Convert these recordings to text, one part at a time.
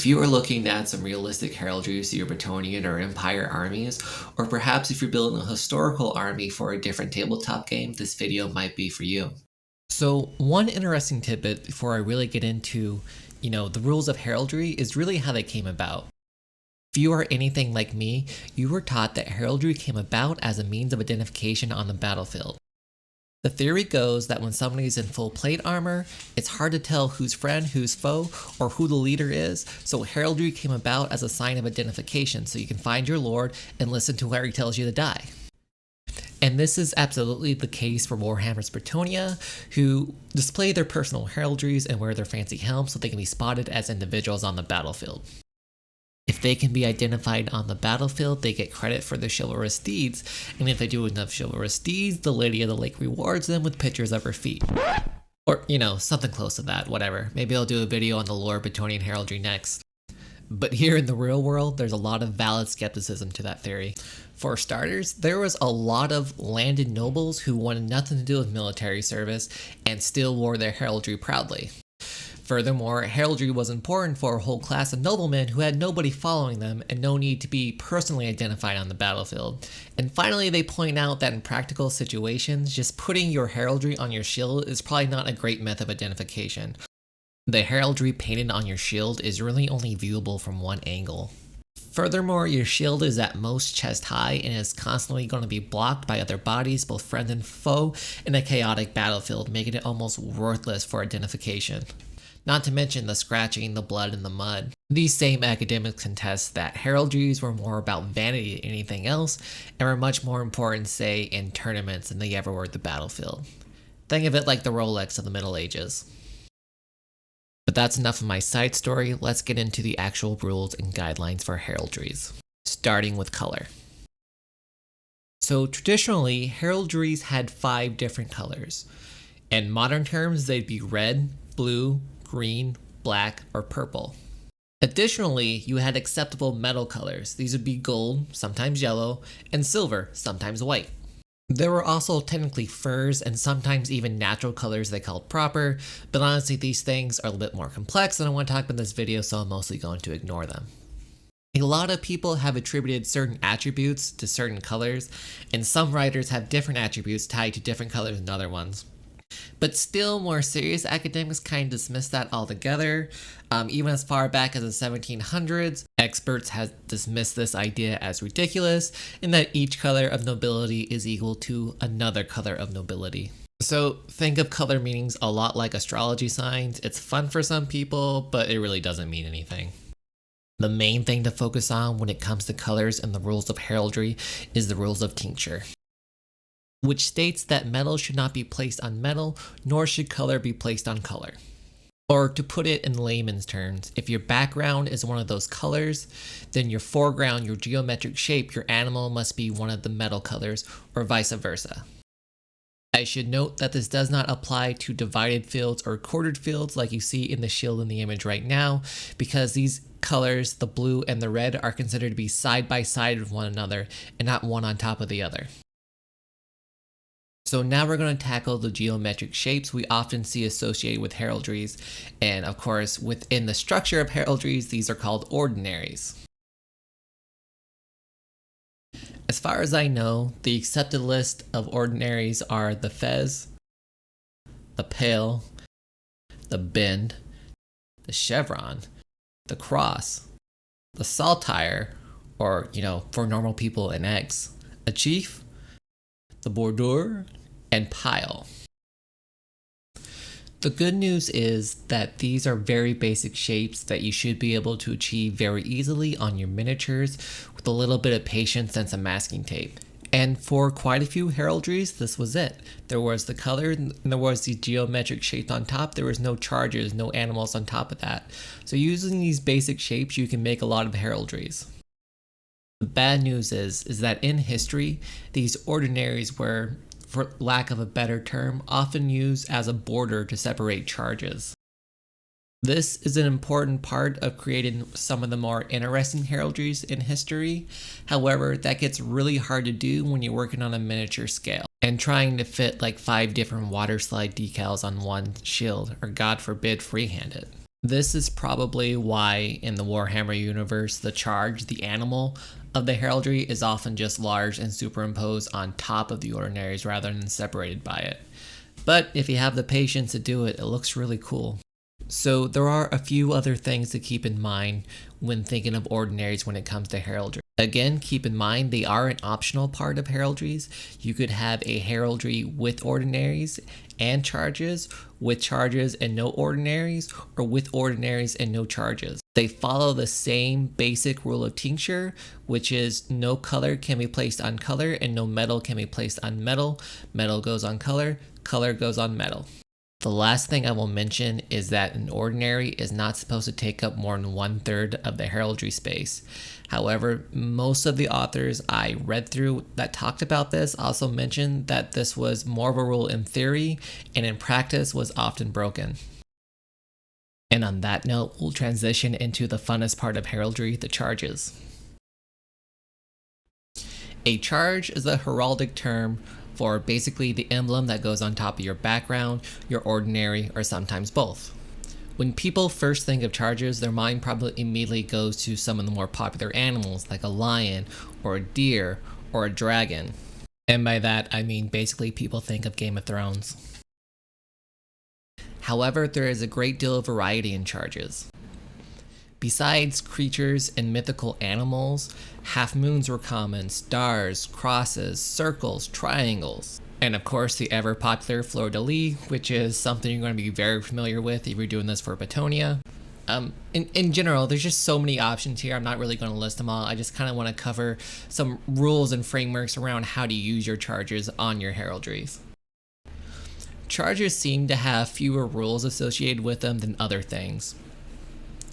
If you are looking at some realistic heraldry to your Bretonnian or Empire armies, or perhaps if you're building a historical army for a different tabletop game, this video might be for you. So one interesting tidbit before I really get into, the rules of heraldry is really how they came about. If you are anything like me, you were taught that heraldry came about as a means of identification on the battlefield. The theory goes that when somebody's in full plate armor, it's hard to tell who's friend, who's foe, or who the leader is, so heraldry came about as a sign of identification so you can find your lord and listen to where he tells you to die. And this is absolutely the case for Warhammer's Bretonnia, who display their personal heraldries and wear their fancy helms so they can be spotted as individuals on the battlefield. If they can be identified on the battlefield, they get credit for their chivalrous deeds, and if they do enough chivalrous deeds, the Lady of the Lake rewards them with pictures of her feet. Or, something close to that, whatever. Maybe I'll do a video on the lore of Bretonnian heraldry next. But here in the real world, there's a lot of valid skepticism to that theory. For starters, there was a lot of landed nobles who wanted nothing to do with military service and still wore their heraldry proudly. Furthermore, heraldry was important for a whole class of noblemen who had nobody following them and no need to be personally identified on the battlefield. And finally, they point out that in practical situations, just putting your heraldry on your shield is probably not a great method of identification. The heraldry painted on your shield is really only viewable from one angle. Furthermore, your shield is at most chest high and is constantly going to be blocked by other bodies, both friend and foe, in a chaotic battlefield, making it almost worthless for identification. Not to mention the scratching, the blood, and the mud. These same academics contest that heraldries were more about vanity than anything else, and were much more important, say, in tournaments than they ever were at the battlefield. Think of it like the Rolex of the Middle Ages. But that's enough of my side story, let's get into the actual rules and guidelines for heraldries. Starting with color. So traditionally, heraldries had 5 different colors. In modern terms, they'd be red, blue, green, black, or purple. Additionally, you had acceptable metal colors. These would be gold, sometimes yellow, and silver, sometimes white. There were also technically furs and sometimes even natural colors they called proper, but honestly these things are a little bit more complex than I want to talk about in this video, so I'm mostly going to ignore them. A lot of people have attributed certain attributes to certain colors, and some writers have different attributes tied to different colors than other ones. But still, more serious academics kind of dismiss that altogether. Even as far back as the 1700s, experts have dismissed this idea as ridiculous, and that each color of nobility is equal to another color of nobility. So think of color meanings a lot like astrology signs. It's fun for some people, but it really doesn't mean anything. The main thing to focus on when it comes to colors and the rules of heraldry is the rules of tincture, which states that metal should not be placed on metal, nor should color be placed on color. Or to put it in layman's terms, if your background is one of those colors, then your foreground, your geometric shape, your animal must be one of the metal colors, or vice versa. I should note that this does not apply to divided fields or quartered fields like you see in the shield in the image right now, because these colors, the blue and the red, are considered to be side by side with one another and not one on top of the other. So now we're going to tackle the geometric shapes we often see associated with heraldries, and of course within the structure of heraldries these are called ordinaries. As far as I know, the accepted list of ordinaries are the fez, the pale, the bend, the chevron, the cross, the saltire, or for normal people an X, a chief, the bordure, and pile. The good news is that these are very basic shapes that you should be able to achieve very easily on your miniatures with a little bit of patience and some masking tape. And for quite a few heraldries, this was it. There was the color and there was the geometric shape on top. There was no charges, no animals on top of that. So using these basic shapes, you can make a lot of heraldries. The bad news is that in history, these ordinaries were, for lack of a better term, often used as a border to separate charges. This is an important part of creating some of the more interesting heraldries in history. However, that gets really hard to do when you're working on a miniature scale and trying to fit like 5 different water slide decals on one shield, or God forbid freehand it. This is probably why in the Warhammer universe, the charge, the animal of the heraldry, is often just large and superimposed on top of the ordinaries rather than separated by it. But if you have the patience to do it, it looks really cool. So there are a few other things to keep in mind when thinking of ordinaries when it comes to heraldry. Again, keep in mind they are an optional part of heraldries. You could have a heraldry with ordinaries and charges, with charges and no ordinaries, or with ordinaries and no charges. They follow the same basic rule of tincture, which is no color can be placed on color and no metal can be placed on metal. Metal goes on color, color goes on metal. The last thing I will mention is that an ordinary is not supposed to take up more than 1/3 of the heraldry space. However, most of the authors I read through that talked about this also mentioned that this was more of a rule in theory and in practice was often broken. And on that note, we'll transition into the funnest part of heraldry, the charges. A charge is a heraldic term for basically the emblem that goes on top of your background, your ordinary, or sometimes both. When people first think of charges, their mind probably immediately goes to some of the more popular animals like a lion, or a deer, or a dragon. And by that, I mean basically people think of Game of Thrones. However, there is a great deal of variety in charges. Besides creatures and mythical animals, half moons were common, stars, crosses, circles, triangles, and of course the ever popular fleur-de-lis, which is something you're going to be very familiar with if you're doing this for Betonia. In general, there's just so many options here. I'm not really going to list them all. I just kind of want to cover some rules and frameworks around how to use your charges on your heraldries. Charges seem to have fewer rules associated with them than other things.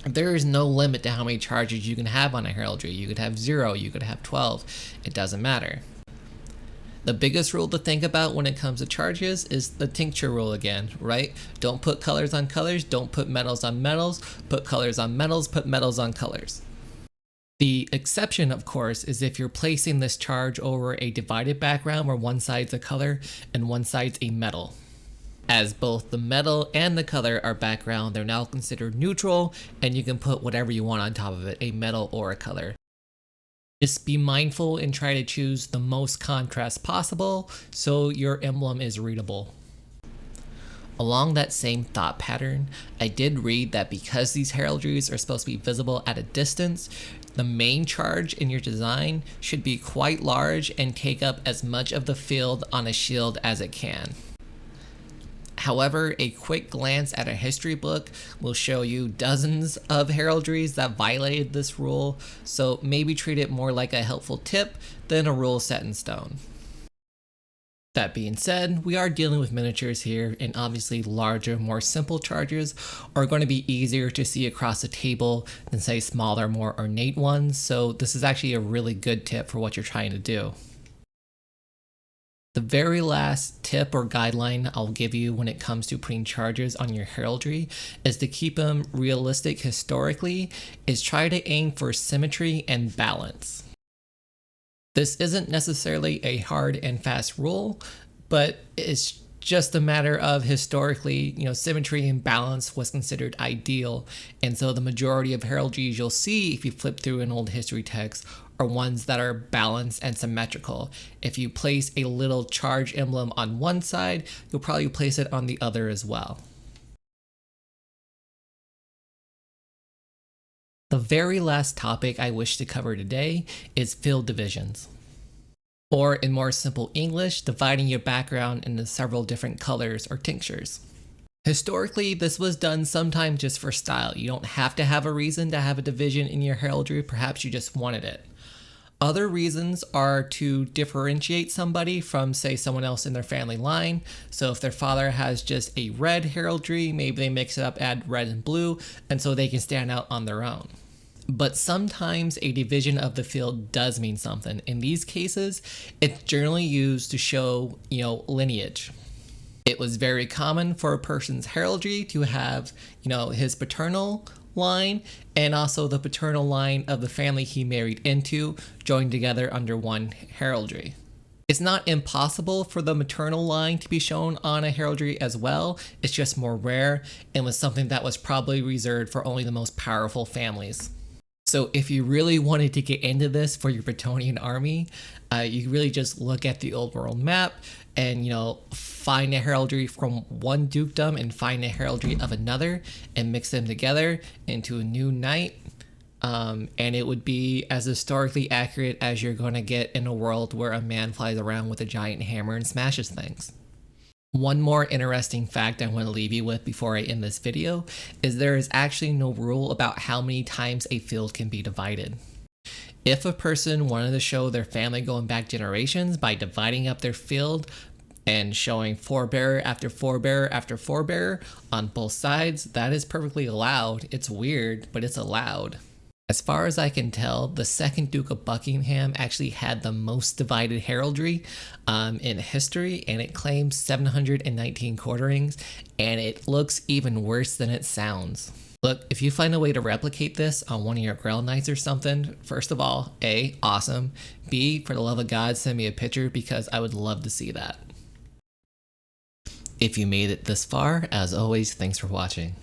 There is no limit to how many charges you can have on a heraldry. You could have 0, you could have 12, it doesn't matter. The biggest rule to think about when it comes to charges is the tincture rule again, right? Don't put colors on colors, don't put metals on metals, put colors on metals, put metals on colors. The exception, of course, is if you're placing this charge over a divided background where one side's a color and one side's a metal. As both the metal and the color are background, they're now considered neutral, and you can put whatever you want on top of it, a metal or a color. Just be mindful and try to choose the most contrast possible so your emblem is readable. Along that same thought pattern, I did read that because these heraldries are supposed to be visible at a distance, the main charge in your design should be quite large and take up as much of the field on a shield as it can. However, a quick glance at a history book will show you dozens of heraldries that violated this rule, so maybe treat it more like a helpful tip than a rule set in stone. That being said, we are dealing with miniatures here, and obviously larger, more simple charges are going to be easier to see across the table than say smaller, more ornate ones, so this is actually a really good tip for what you're trying to do. The very last tip or guideline I'll give you when it comes to putting charges on your heraldry is to keep them realistic historically, is try to aim for symmetry and balance. This isn't necessarily a hard and fast rule, but it's just a matter of historically, symmetry and balance was considered ideal. And so the majority of heraldries you'll see if you flip through an old history text are ones that are balanced and symmetrical. If you place a little charge emblem on one side, you'll probably place it on the other as well. The very last topic I wish to cover today is field divisions. Or in more simple English, dividing your background into several different colors or tinctures. Historically, this was done sometimes just for style. You don't have to have a reason to have a division in your heraldry, perhaps you just wanted it. Other reasons are to differentiate somebody from, say, someone else in their family line. So if their father has just a red heraldry, maybe they mix it up, add red and blue, and so they can stand out on their own. But sometimes a division of the field does mean something. In these cases, it's generally used to show, lineage. It was very common for a person's heraldry to have, his paternal line and also the paternal line of the family he married into joined together under one heraldry. It's not impossible for the maternal line to be shown on a heraldry as well, it's just more rare and was something that was probably reserved for only the most powerful families. So if you really wanted to get into this for your Bretonnian army, you really just look at the old world map and, find a heraldry from one dukedom and find a heraldry of another and mix them together into a new knight. And it would be as historically accurate as you're going to get in a world where a man flies around with a giant hammer and smashes things. One more interesting fact I want to leave you with before I end this video is there is actually no rule about how many times a field can be divided. If a person wanted to show their family going back generations by dividing up their field and showing forebearer after forebearer after forebearer on both sides, that is perfectly allowed. It's weird, but it's allowed. As far as I can tell, the second Duke of Buckingham actually had the most divided heraldry in history, and it claims 719 quarterings, and it looks even worse than it sounds. Look, if you find a way to replicate this on one of your Grail Knights or something, first of all, A, awesome. B, for the love of God, send me a picture because I would love to see that. If you made it this far, as always, thanks for watching.